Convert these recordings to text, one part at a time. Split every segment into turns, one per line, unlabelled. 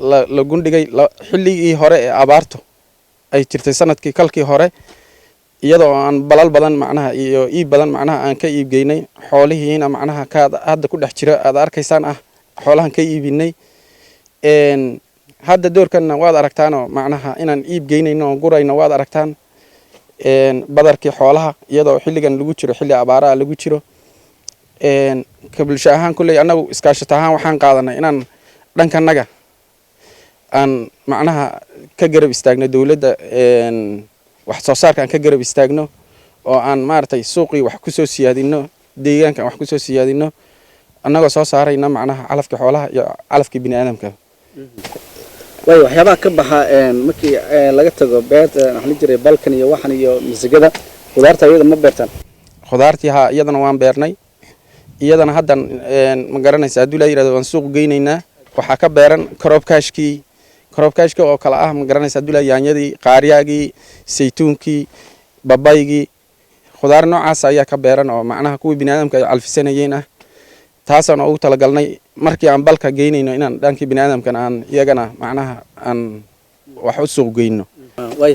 la gundhigay xilligii hore ee abaartu ay jirtay sanadkii kalkii hore iyadoo aan balal badan macnaha iyo iib badan macnaha aan ka iibgeynay xoolihiina macnaha ka hadda ku dhex jira aad arkaysaan xoolahan ka iibinay hadda doorkana waad aragtaan macnaha inaan iibgeynayno oo gurayno waad aragtaan badarkii xoolaha iyadoo xilligan lagu jiro xilli abaaraha lagu jiro ka bulsho ahaan kulley annagu iskaashato ahaan waxaan qaadanay inaan dhankanaga aan macnaha ka garab istaagno dawladda wax soo saarka aan ka garab istaagno oo aan maartay suuqii wax ku soo siyaadino deegaanka wax ku soo siyaadino annagoo soo saarayna macnaha calafka xoolaha iyo calafka bini'aadamka
way waxyaabaha ka baxa markii laga tago beerta waxaan jiray balkan iyo waxan iyo masagada khudaarta iyada ma beertaan
khudaartii iyadana waan beernay iyadana haddan ma garanaysa haddii la yiraahdo waan suuq geynaynaa waxaa ka beeran karoobkaashka oo kala ma garanaysa haddii la yaanyadii qaariyaagii saytuunkii babaygii khudaar noocaas ayaa ka beeran oo macnaha kuwii bini'aadamka ay calfisanayeen taasaan ugu talagalnay markii aan balka geynayno inaan dhankii bini'aadamkan aan iyagana macnaha aan wax u suuq geyno
way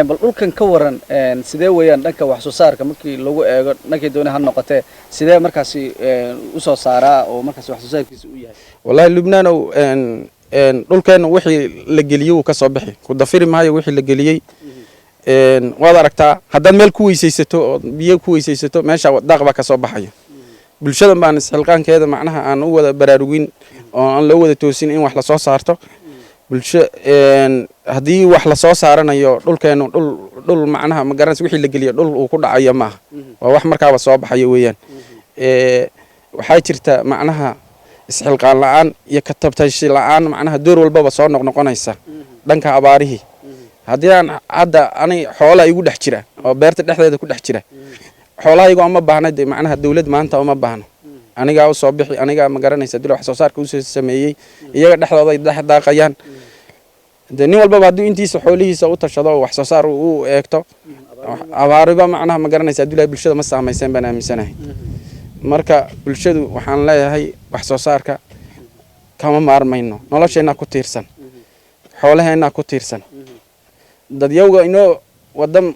bal dhulkan ka waran sidee weeyaan dhanka wax soo saarka markii lagu eego dhankii doonay ha noqotee sidee markaasi u soo saaraa oo markaasi wax soo saarkiisa u yahay
wallahi Lubnaanow dhulkeena wixii la geliyay uu ka soo bixi ku dafiri maayo wixii la geliyay waad aragtaa haddaad meel ku weysaysato oo biyo ku weysaysato meesha daaq baa ka soo baxaya bulshada baan isxilqaankeeda macnaha aan u wada baraarugin oo aan loo wada toosin in wax la soo saarto bulsho haddii wax la soo saaranayo dhulkeenu dhul macnaha ma garanaysa wixii la geliyo dhul uu ku dhacayo maaha waa wax markaaba soo baxayo weeyaan waxaa jirta macnaha isxilqaan la'aan iyo ka tabtashi la'aan macnaha door walbaba soo noqnoqonaysa dhanka abaarihii haddii aan hadda xoolaha igu dhex jira oo beerta dhexdeeda ku dhex jira xoolahayga uma baahna de macnaha dawlad maanta uma baahno anigaa u soo bixi anigaa ma garanaysa dil wax soo saarka u soo sameeyay iyaga dhexdooda ay daaqayaan de nin walba haddii intiisa xoolihiisa u tashado wax soo saar uu eegto abaariba macnaha ma garanaysa dil bulshada ma saameyseen baan aaminsanahay marka bulshadu waxaan leeyahay wax soo saarka kama maarmayno nolosheena ku tiirsan xoolaheena ku tiirsan dadyawga inoo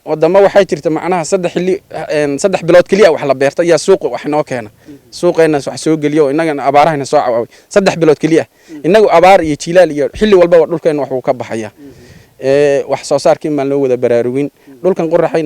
wadamo waxay jirta macnaha 3 bilood kaliya wax la beerto iyo suuq wax noo keena suuqeena wax soo geliyo inaga abaarahayna soo caaway 3 bilood kaliya inagu abaar iyo jilaal iyo xilli walba dhulkeena wax uu ka baxaya wax soo saarkii ma loo wada baraarugin dhulkan qorraxayna